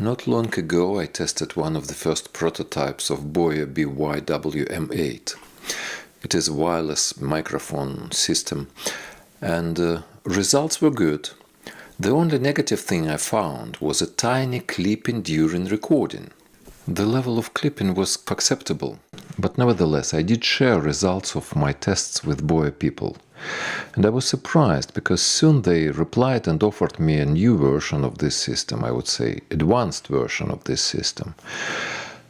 Not long ago I tested one of the first prototypes of BOYA by-WM8. It is a wireless microphone system, and results were good. The only negative thing I found was a tiny clipping during recording. The level of clipping was acceptable, but nevertheless I did share results of my tests with BOYA people. And I was surprised because soon they replied and offered me a new version of this system, I would say advanced version of this system.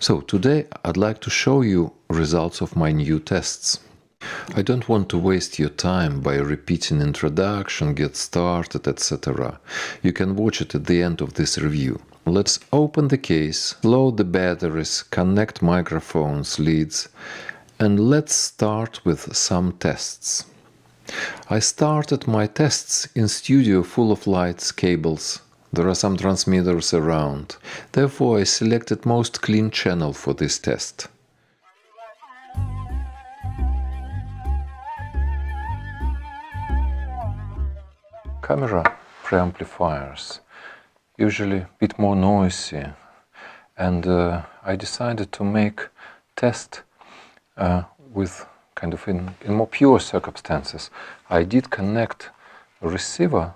So today I'd like to show you results of my new tests. I don't want to waste your time by repeating introduction, get started, etc. You can watch it at the end of this review. Let's open the case, load the batteries, connect microphones, leads, and let's start with some tests. I started my tests in studio full of lights, cables. There are some transmitters around. Therefore I selected most clean channel for this test. Camera preamplifiers, usually a bit more noisy, and I decided to make test with kind of in more pure circumstances. I did connect a receiver,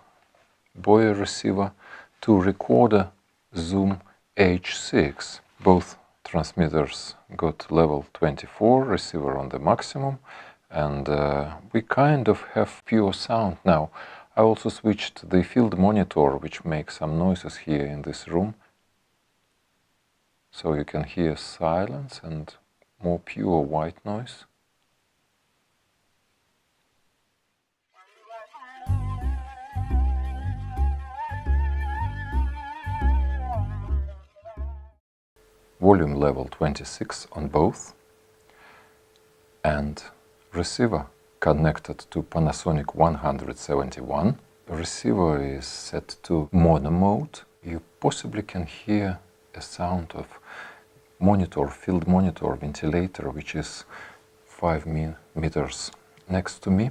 BOYA receiver, to recorder Zoom H6. Both transmitters got level 24, receiver on the maximum, and we kind of have pure sound now. I also switched the field monitor, which makes some noises here in this room, so you can hear silence and more pure white noise. Volume level 26 on both, and receiver connected to Panasonic 171. The receiver is set to mono mode. You possibly can hear a sound of monitor, field monitor ventilator, which is 5 meters next to me.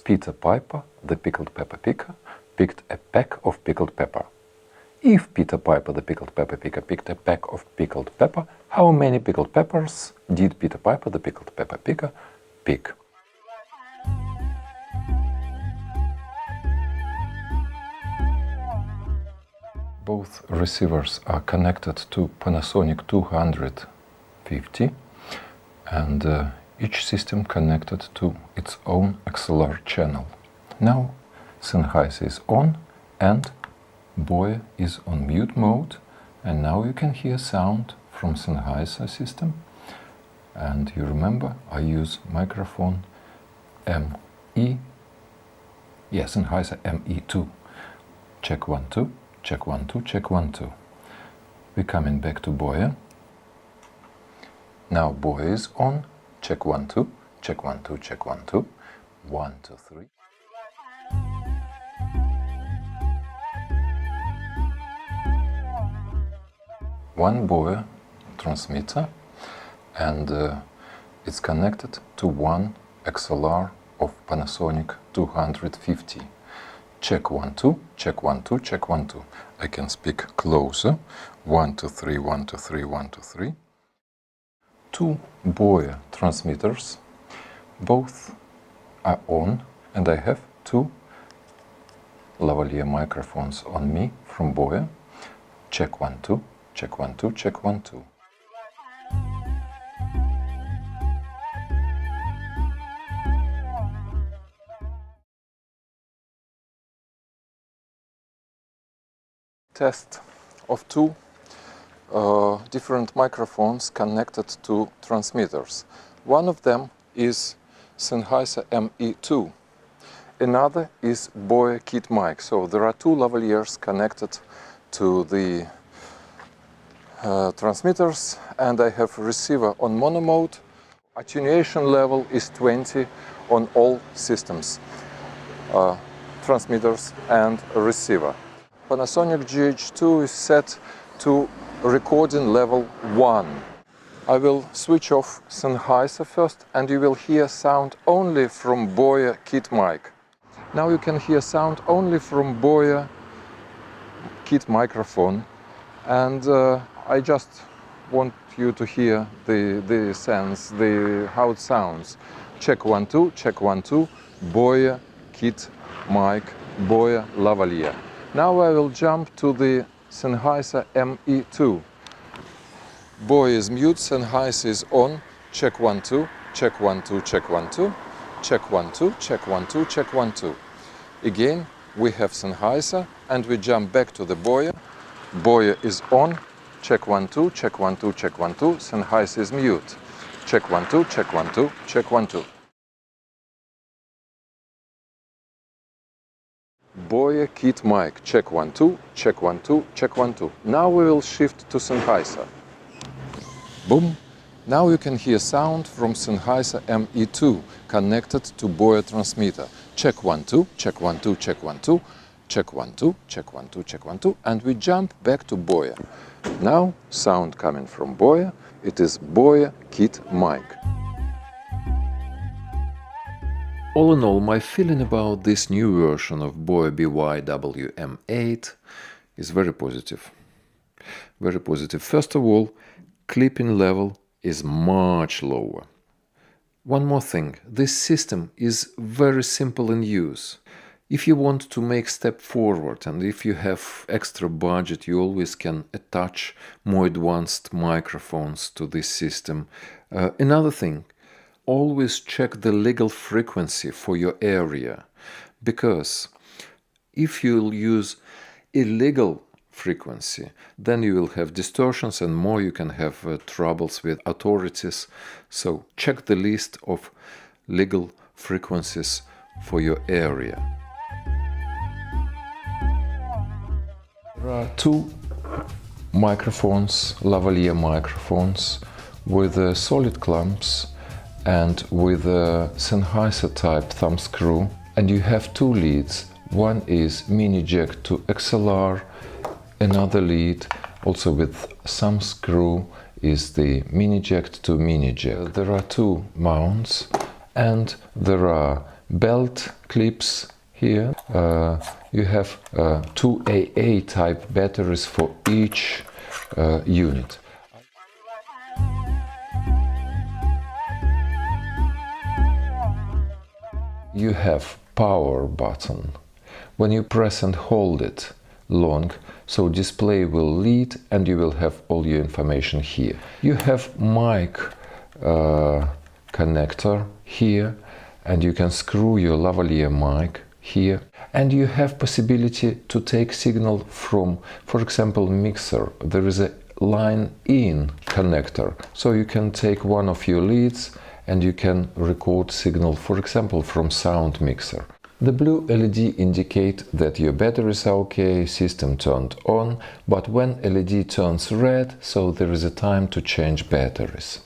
Peter Piper, the pickled pepper picker, picked a pack of pickled pepper. If Peter Piper, the pickled pepper picker, picked a pack of pickled pepper, how many pickled peppers did Peter Piper, the pickled pepper picker, pick? Both receivers are connected to Panasonic 250, and each system connected to its own XLR channel. Now Sennheiser is on and BOYA is on mute mode, and now you can hear sound from Sennheiser system. And you remember I use microphone ME, Sennheiser ME2. Check 1 2, check 1 2, check 1 2. We're coming back to BOYA. Now BOYA is on. Check 1 2, check 1 2, check 1 2, 1 2 3. One BOYA transmitter, and it's connected to one XLR of Panasonic 250. Check 1 2, check 1 2, check 1 2. I can speak closer. 1 2 3, 1 2 3, 1 2 3. Two BOYA transmitters, both are on, and I have two lavalier microphones on me from BOYA. Check 1 2. Check 1 2, check 1 2. Test of two different microphones connected to transmitters. One of them is Sennheiser ME2. Another is BOYA kit mic. So there are two lavaliers connected to the transmitters, and I have receiver on mono mode. Attenuation level is 20 on all systems, transmitters and receiver. Panasonic GH2 is set to recording level 1. I will switch off Sennheiser first, and you will hear sound only from BOYA kit mic. Now you can hear sound only from BOYA kit microphone And I just want you to hear the sense, how it sounds. Check 1 2, check 1 2, BOYA, kit, mic, BOYA, lavalier. Now I will jump to the Sennheiser ME2. BOYA is mute, Sennheiser is on. Check 1 2, check 1 2, check 1 2, check 1 2, check 1 2, check 1 2. Again we have Sennheiser and we jump back to the BOYA. BOYA is on. Check 1 2, check 1 2, check 1 2. Sennheiser is mute. Check 1 2, check 1 2, check 1 2. BOYA kit mic. Check 1 2, check 1 2, check 1 2. Now we will shift to Sennheiser. Boom. Now you can hear sound from Sennheiser ME2 connected to BOYA transmitter. Check 1 2, check 1 2, check 1 2. Check 1 2, check 1 2, check 1 2, and we jump back to BOYA. Now sound coming from BOYA, it is BOYA kit mic. All in all, my feeling about this new version of BOYA BY-WM8 is very positive. Very positive. First of all, clipping level is much lower. One more thing, this system is very simple in use. If you want to make step forward and if you have extra budget, you always can attach more advanced microphones to this system. Another thing, always check the legal frequency for your area, because if you'll use illegal frequency, then you will have distortions and more you can have troubles with authorities. So check the list of legal frequencies for your area. There are two microphones, lavalier microphones, with solid clamps and with a Sennheiser type thumb screw. And you have two leads. One is mini jack to XLR, another lead, also with some screw, is the mini jack to mini jack. There are two mounts and there are belt clips here. You have two AA type batteries for each unit. You have power button. When you press and hold it long, so display will lead and you will have all your information here. You have mic connector here and you can screw your lavalier mic here, and you have possibility to take signal from, for example, mixer. There is a line in connector, so you can take one of your leads and you can record signal, for example, from sound mixer. The blue LED indicate that your batteries are okay, system turned on, but when LED turns red, so there is a time to change batteries.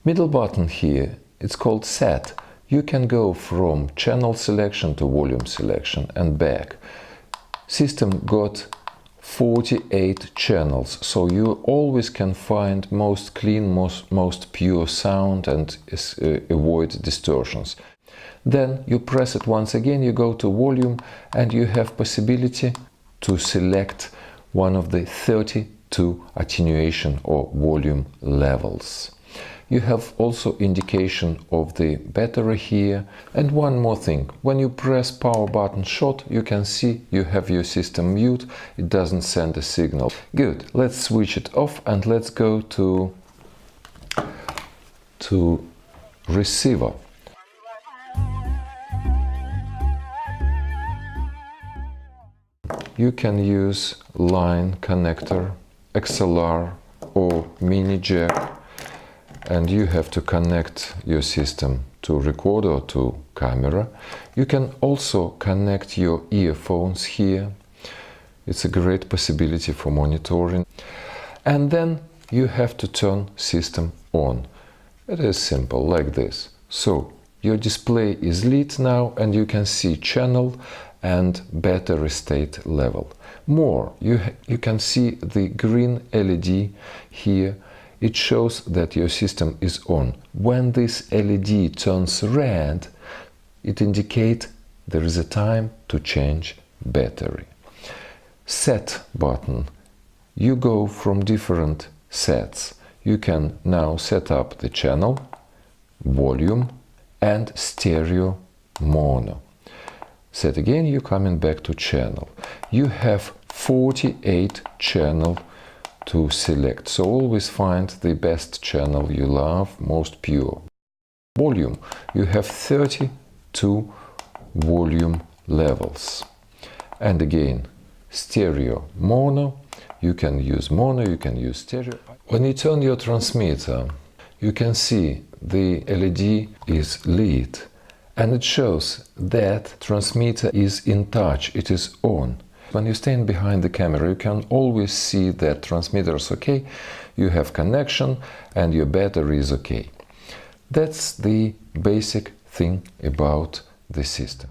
Middle button here, it's called set. You can go from channel selection to volume selection and back. System got 48 channels, so you always can find most clean, most pure sound and avoid distortions. Then you press it once again, you go to volume and you have possibility to select one of the 32 attenuation or volume levels. You have also indication of the battery here. And one more thing, when you press power button short, you can see you have your system mute, it doesn't send a signal. Good, let's switch it off and let's go to receiver. You can use line connector, XLR or mini jack, and you have to connect your system to recorder or to camera. You can also connect your earphones here. It's a great possibility for monitoring. And then you have to turn system on. It is simple, like this. So your display is lit now and you can see channel and battery state level. More, you can see the green LED here. It shows that your system is on. When this LED turns red, it indicates there is a time to change battery. Set button you go from different sets. You can now set up the channel, volume and stereo mono. Set again, you're coming back to channel. You have 48 channel to select, so always find the best channel you love, most pure. Volume, you have 32 volume levels. And again, stereo mono, you can use mono, you can use stereo. When you turn your transmitter, you can see the LED is lit, and it shows that transmitter is in touch, it is on. When you stand behind the camera, you can always see that transmitter is okay, you have connection, and your battery is okay. That's the basic thing about the system.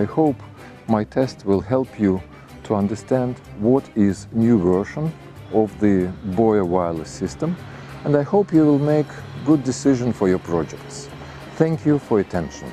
I hope my test will help you to understand what is new version of the BOYA wireless system, and I hope you will make good decision for your projects. Thank you for your attention.